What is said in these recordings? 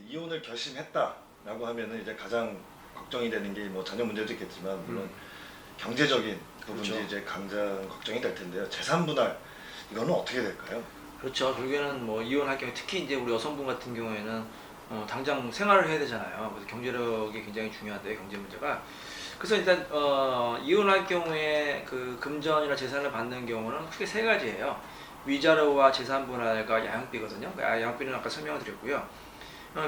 이혼을 결심했다라고 하면은 이제 가장 걱정이 되는 게 뭐 자녀 문제도 있겠지만 물론 경제적인 부분이 그렇죠. 이제 가장 걱정이 될 텐데요. 재산 분할 이거는 어떻게 될까요? 그렇죠. 결국에는 뭐 이혼할 경우 특히 이제 우리 여성분 같은 경우에는 당장 생활을 해야 되잖아요. 그래서 경제력이 굉장히 중요한데 경제 문제가. 그래서 일단 이혼할 경우에 그 금전이나 재산을 받는 경우는 크게 세 가지예요. 위자료와 재산 분할과 양육비거든요. 양육비는 아까 설명을 드렸고요.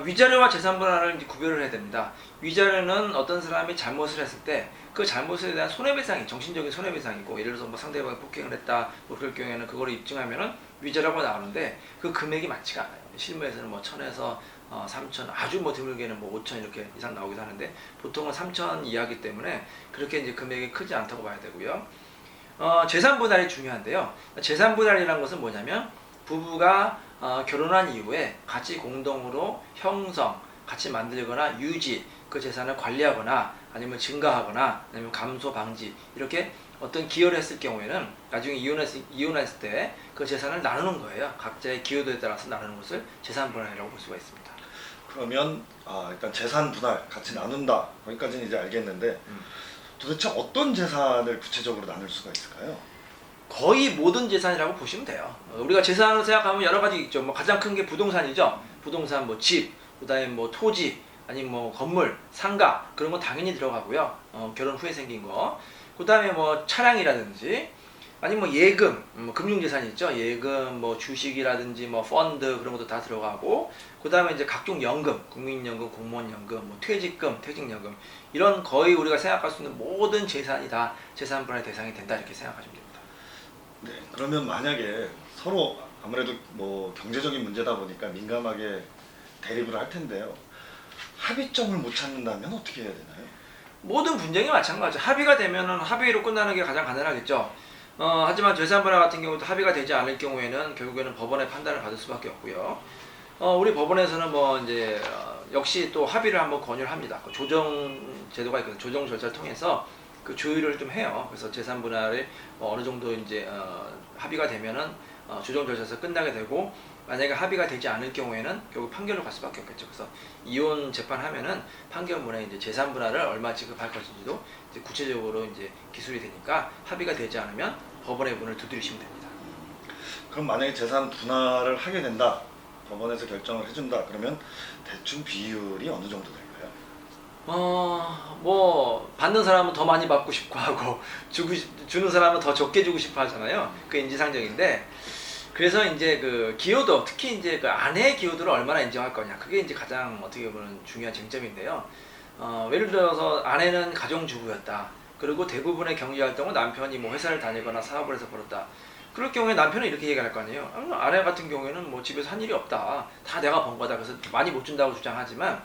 위자료와 재산 분할을 이제 구별을 해야 됩니다. 위자료는 어떤 사람이 잘못을 했을 때 그 잘못에 대한 손해배상이 정신적인 손해배상이고, 예를 들어서 뭐 상대방이 폭행을 했다 뭐 그럴 경우에는 그거를 입증하면은 위자료가 나오는데 그 금액이 많지가 않아요. 실무에서는 뭐 1000에서 3000, 아주 뭐 드물게는 뭐 5000 이렇게 이상 나오기도 하는데 보통은 3000 이하기 때문에 그렇게 이제 금액이 크지 않다고 봐야 되고요. 재산 분할이 중요한데요. 재산 분할이라는 것은 뭐냐면 부부가 결혼한 이후에 같이 공동으로 형성, 같이 만들거나 유지, 그 재산을 관리하거나 아니면 증가하거나 아니면 감소 방지, 이렇게 어떤 기여를 했을 경우에는 나중에 이혼했을 때 그 재산을 나누는 거예요. 각자의 기여도에 따라서 나누는 것을 재산 분할이라고 볼 수가 있습니다. 그러면 일단 재산 분할 같이 나눈다 거기까지는 이제 알겠는데 도대체 어떤 재산을 구체적으로 나눌 수가 있을까요? 거의 모든 재산이라고 보시면 돼요. 우리가 재산을 생각하면 여러 가지 있죠. 뭐 가장 큰 게 부동산이죠. 부동산, 뭐 집, 그다음에 뭐 토지, 아니면 뭐 건물, 상가, 그런 건 당연히 들어가고요. 결혼 후에 생긴 거. 그다음에 뭐 차량이라든지, 아니면 뭐 예금, 금융재산이 있죠. 예금, 뭐 주식이라든지, 뭐 펀드, 그런 것도 다 들어가고, 그다음에 이제 각종 연금, 국민연금, 공무원연금, 뭐 퇴직금, 퇴직연금, 이런 거의 우리가 생각할 수 있는 모든 재산이 다 재산 분할 대상이 된다, 이렇게 생각하시면 됩니다. 네, 그러면 만약에 서로 아무래도 뭐 경제적인 문제다 보니까 민감하게 대립을 할 텐데요. 합의점을 못 찾는다면 어떻게 해야 되나요? 모든 분쟁이 마찬가지죠. 합의가 되면은 합의로 끝나는 게 가장 간단하겠죠. 하지만 재산 분할 같은 경우도 합의가 되지 않을 경우에는 결국에는 법원의 판단을 받을 수밖에 없고요. 우리 법원에서는 뭐 이제 역시 또 합의를 한번 권유를 합니다. 그 조정 제도가 있거든요. 조정 절차를 통해서 그 조율을 좀 해요. 그래서 재산 분할이 어느 정도 이제 합의가 되면은 조정 절차에서 끝나게 되고, 만약에 합의가 되지 않을 경우에는 결국 판결로 갈 수밖에 없겠죠. 그래서 이혼 재판하면은 판결문에 이제 재산 분할을 얼마 지급할 것인지도 이제 구체적으로 이제 기술이 되니까 합의가 되지 않으면 법원의 문을 두드리시면 됩니다. 그럼 만약에 재산 분할을 하게 된다, 법원에서 결정을 해준다, 그러면 대충 비율이 어느 정도 될까요? 뭐 받는 사람은 더 많이 받고 싶고 하고 주는 사람은 더 적게 주고 싶어 하잖아요. 그게 인지상정인데, 그래서 이제 그 기여도, 특히 이제 그 아내의 기여도를 얼마나 인정할 거냐, 그게 이제 가장 어떻게 보면 중요한 쟁점인데요. 예를 들어서 아내는 가정주부였다. 그리고 대부분의 경제활동은 남편이 뭐 회사를 다니거나 사업을 해서 벌었다. 그럴 경우에 남편은 이렇게 얘기할 거 아니에요. 아내 같은 경우에는 뭐 집에서 한 일이 없다. 다 내가 번 거다. 그래서 많이 못 준다고 주장하지만,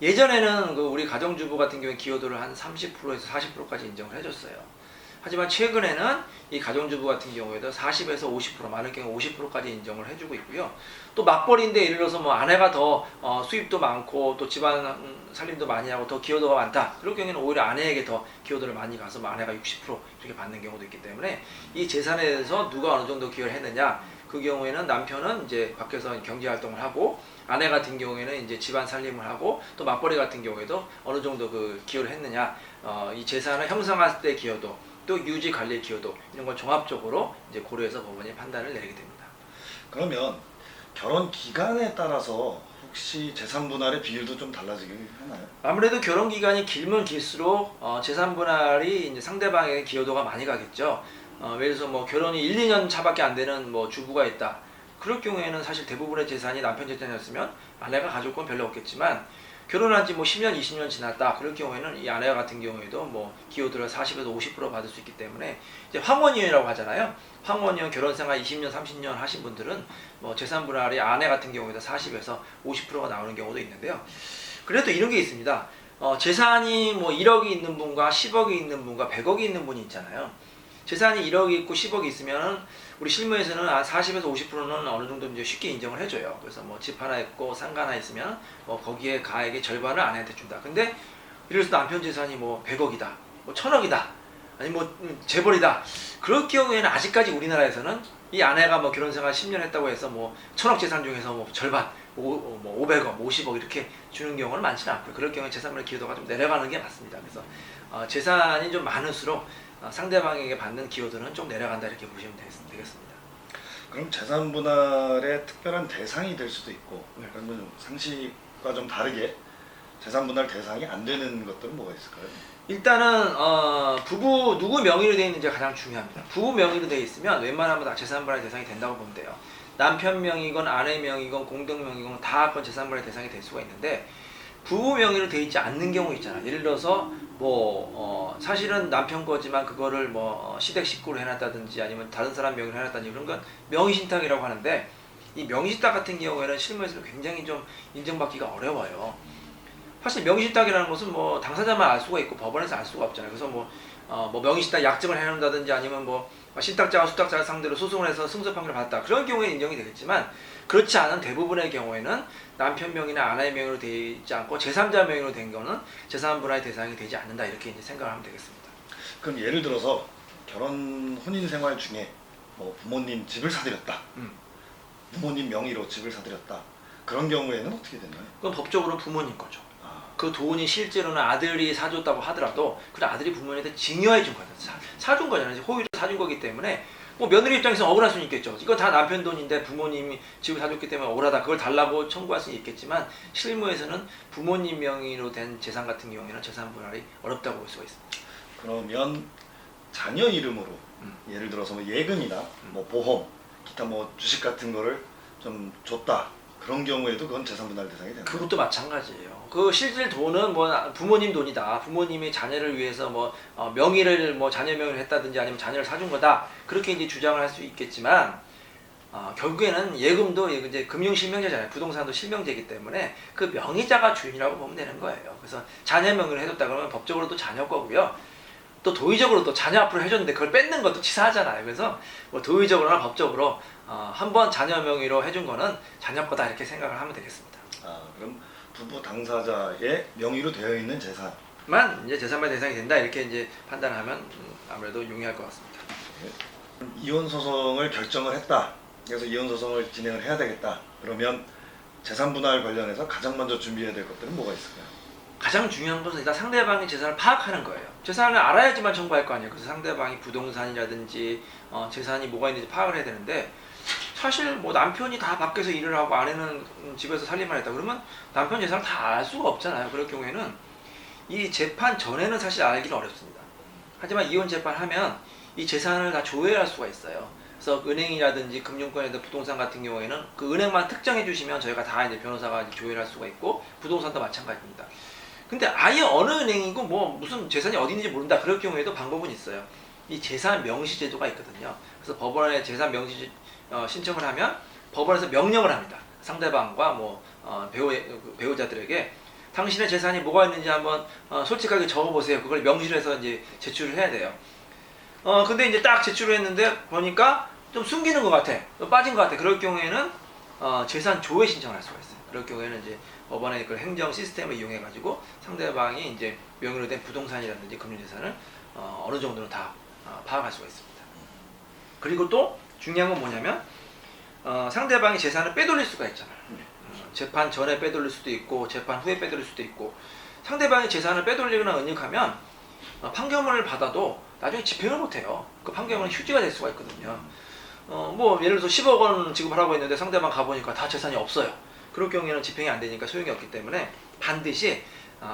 예전에는 그 우리 가정주부 같은 경우에 기여도를 한 30%에서 40%까지 인정을 해줬어요. 하지만 최근에는 이 가정주부 같은 경우에도 40에서 50%, 많은 경우 50%까지 인정을 해주고 있고요. 또 맞벌이인데 예를 들어서 뭐 아내가 더 수입도 많고 또 집안 살림도 많이 하고 더 기여도가 많다. 그럴 경우에는 오히려 아내에게 더 기여도를 많이 가서 뭐 아내가 60% 이렇게 받는 경우도 있기 때문에, 이 재산에 대해서 누가 어느 정도 기여를 했느냐, 그 경우에는 남편은 이제 밖에서 경제 활동을 하고, 아내 같은 경우에는 이제 집안 살림을 하고, 또 맞벌이 같은 경우에도 어느 정도 그 기여를 했느냐, 이 재산을 형성할 때 기여도, 또 유지 관리 기여도, 이런 걸 종합적으로 이제 고려해서 법원이 판단을 내리게 됩니다. 그러면 결혼 기간에 따라서 혹시 재산 분할의 비율도 좀 달라지긴 하나요? 아무래도 결혼 기간이 길면 길수록 재산 분할이 이제 상대방의 기여도가 많이 가겠죠. 예를 들어서 뭐 결혼이 1, 2년 차밖에 안 되는 뭐 주부가 있다. 그럴 경우에는 사실 대부분의 재산이 남편 재산이었으면 아내가 가질 건 별로 없겠지만, 결혼한 지 뭐 10년, 20년 지났다. 그럴 경우에는 이 아내와 같은 경우에도 뭐 기여도를 40에서 50% 받을 수 있기 때문에, 이제 황혼이혼이라고 하잖아요. 황혼이혼, 결혼 생활 20년, 30년 하신 분들은 뭐 재산 분할이 아내 같은 경우에도 40에서 50%가 나오는 경우도 있는데요. 그래도 이런 게 있습니다. 재산이 뭐 1억이 있는 분과 10억이 있는 분과 100억이 있는 분이 있잖아요. 재산이 1억이 있고 10억이 있으면은 우리 실무에서는 40에서 50%는 어느 정도 이제 쉽게 인정을 해줘요. 그래서 뭐 집 하나 있고 상가 하나 있으면 뭐 거기에 가액의 절반을 아내한테 준다. 근데 예를 들어서 남편 재산이 뭐 100억이다, 뭐 1000억이다, 아니 뭐 재벌이다. 그럴 경우에는 아직까지 우리나라에서는 이 아내가 뭐 결혼 생활 10년 했다고 해서 뭐 1000억 재산 중에서 뭐 절반, 뭐 500억, 50억 이렇게 주는 경우는 많지는 않고요. 그럴 경우에 재산분할 기여도가 좀 내려가는 게 맞습니다. 그래서 재산이 좀 많을수록 상대방에게 받는 기여도는 좀 내려간다 이렇게 보시면 되겠습니다. 그럼 재산 분할의 특별한 대상이 될 수도 있고 네. 그러면 상식과 좀 다르게 재산 분할 대상이 안 되는 것들은 뭐가 있을까요? 일단은 부부 누구 명의로 되어 있는지가 가장 중요합니다. 부부 명의로 되어 있으면 웬만하면 다 재산분할 대상이 된다고 보면 돼요. 남편 명의건 아내 명의건 공동 명의건 다 그건 재산분할 대상이 될 수가 있는데 부부 명의로 되어 있지 않는 경우 있잖아요. 예를 들어서 사실은 남편 거지만 그거를 시댁 식구로 해놨다든지 아니면 다른 사람 명의로 해놨다든지 그런 건 명의신탁이라고 하는데 이 명의신탁 같은 경우에는 실무에서 굉장히 좀 인정받기가 어려워요. 사실 명의신탁이라는 것은 당사자만 알 수가 있고 법원에서 알 수가 없잖아요. 그래서 명의신탁 약정을 해놓는다든지 아니면 신탁자와 수탁자를 상대로 소송을 해서 승소 판결을 받았다. 그런 경우에 인정이 되겠지만 그렇지 않은 대부분의 경우에는 남편 명의나 아내의 명의로 되지 않고 제3자 명의로 된 경우는 재산 분할의 대상이 되지 않는다 이렇게 이제 생각을 하면 되겠습니다. 그럼 예를 들어서 혼인 생활 중에 부모님 집을 사드렸다. 부모님 명의로 집을 사드렸다. 그런 경우에는 어떻게 되나요? 그건 법적으로 부모님 거죠. 아, 그 돈이 실제로는 아들이 사줬다고 하더라도 그 아들이 부모님한테 증여해 준 거죠. 사준 거잖아요. 호의로 사준 거기 때문에 며느리 입장에서 억울할 수는 있겠죠. 이거 다 남편 돈인데 부모님이 집을 사줬기 때문에 억울하다. 그걸 달라고 청구할 수는 있겠지만 실무에서는 부모님 명의로 된 재산 같은 경우에는 재산 분할이 어렵다고 볼 수가 있습니다. 그러면 자녀 이름으로 예를 들어서 예금이나 보험, 기타 주식 같은 거를 좀 줬다. 그런 경우에도 그건 재산 분할 대상이 되나요? 그것도 마찬가지예요. 그 실질 돈은 부모님 돈이다. 부모님이 자녀를 위해서 명의를 자녀 명의를 했다든지 아니면 자녀를 사준 거다. 그렇게 이제 주장을 할 수 있겠지만 결국에는 예금도 이제 금융실명제잖아요. 부동산도 실명제이기 때문에 그 명의자가 주인이라고 보면 되는 거예요. 그래서 자녀 명의를 해줬다 그러면 법적으로도 자녀 거고요. 또 도의적으로 또 자녀 앞으로 해줬는데 그걸 뺏는 것도 치사하잖아요. 그래서 도의적으로나 법적으로 한번 자녀 명의로 해준 거는 자녀 거다 이렇게 생각을 하면 되겠습니다. 그럼 부부 당사자의 명의로 되어 있는 재산만 이제 재산분할 대상이 된다 이렇게 이제 판단하면 아무래도 용이할 것 같습니다. 이혼 소송을 결정을 했다. 그래서 이혼 소송을 진행을 해야 되겠다. 그러면 재산 분할 관련해서 가장 먼저 준비해야 될 것들은 뭐가 있을까요? 가장 중요한 것은 일단 상대방의 재산을 파악하는 거예요. 재산을 알아야지만 청구할 거 아니에요. 그래서 상대방이 부동산이라든지 재산이 뭐가 있는지 파악을 해야 되는데 사실 남편이 다 밖에서 일을 하고 아내는 집에서 살림을 했다 그러면 남편 재산을 다 알 수가 없잖아요. 그럴 경우에는 이 재판 전에는 사실 알기는 어렵습니다. 하지만 이혼 재판하면 이 재산을 다 조회할 수가 있어요. 그래서 은행이라든지 금융권이라든지 부동산 같은 경우에는 그 은행만 특정해 주시면 저희가 다 이제 변호사가 이제 조회를 할 수가 있고 부동산도 마찬가지입니다. 근데 아예 어느 은행이고 무슨 재산이 어디 있는지 모른다 그럴 경우에도 방법은 있어요. 이 재산 명시 제도가 있거든요. 그래서 법원에 재산 명시 신청을 하면 법원에서 명령을 합니다. 상대방과 배우자들에게 당신의 재산이 뭐가 있는지 한번 솔직하게 적어보세요. 그걸 명시를 해서 이제 제출을 해야 돼요. 근데 이제 딱 제출을 했는데 보니까 좀 숨기는 것 같아. 빠진 것 같아. 그럴 경우에는 재산 조회 신청을 할 수가 있어요. 그럴 경우에는 이제 법원의 그 행정 시스템을 이용해 가지고 상대방이 이제 명의로 된 부동산이라든지 금융재산을 어느 정도는 다 파악할 수가 있습니다. 그리고 또 중요한 건 뭐냐면 상대방이 재산을 빼돌릴 수가 있잖아요. 재판 전에 빼돌릴 수도 있고 재판 후에 빼돌릴 수도 있고 상대방이 재산을 빼돌리거나 은닉하면 판결문을 받아도 나중에 집행을 못해요. 그 판결문은 휴지가 될 수가 있거든요. 예를 들어서 10억 원 지급하라고 했는데 상대방 가보니까 다 재산이 없어요. 그럴 경우에는 집행이 안 되니까 소용이 없기 때문에 반드시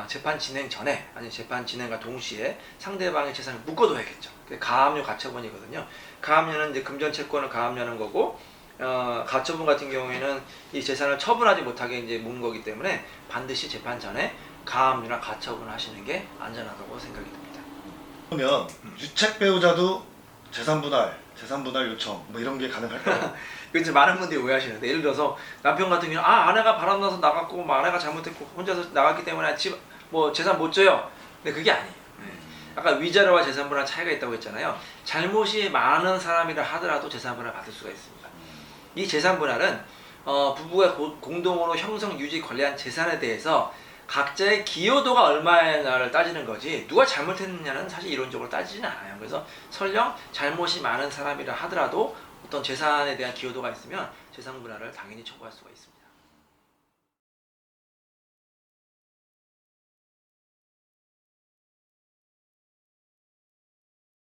재판 진행 전에 아니 재판 진행과 동시에 상대방의 재산을 묶어둬야겠죠. 그게 가압류 가처분이거든요. 가압류는 이제 금전 채권을 가압류하는 거고 가처분 같은 경우에는 이 재산을 처분하지 못하게 이제 묶는 거기 때문에 반드시 재판 전에 가압류나 가처분을 하시는 게 안전하다고 생각이 듭니다. 그러면 유책 배우자도 재산 분할 요청 이런 게 가능할까요? 그래서 많은 분들이 오해하시는데 예를 들어서 남편 같은 경우는 아내가 바람나서 나갔고 아내가 잘못했고 혼자서 나갔기 때문에 재산 못 줘요. 근데 그게 아니에요. 아까 위자료와 재산 분할 차이가 있다고 했잖아요. 잘못이 많은 사람이라 하더라도 재산 분할 받을 수가 있습니다. 이 재산 분할은 부부가 공동으로 형성, 유지, 관리한 재산에 대해서 각자의 기여도가 얼마냐를 따지는 거지 누가 잘못했느냐는 사실 이론적으로 따지지는 않아요. 그래서 설령 잘못이 많은 사람이라 하더라도 어떤 재산에 대한 기여도가 있으면 재산 분할을 당연히 청구할 수가 있습니다.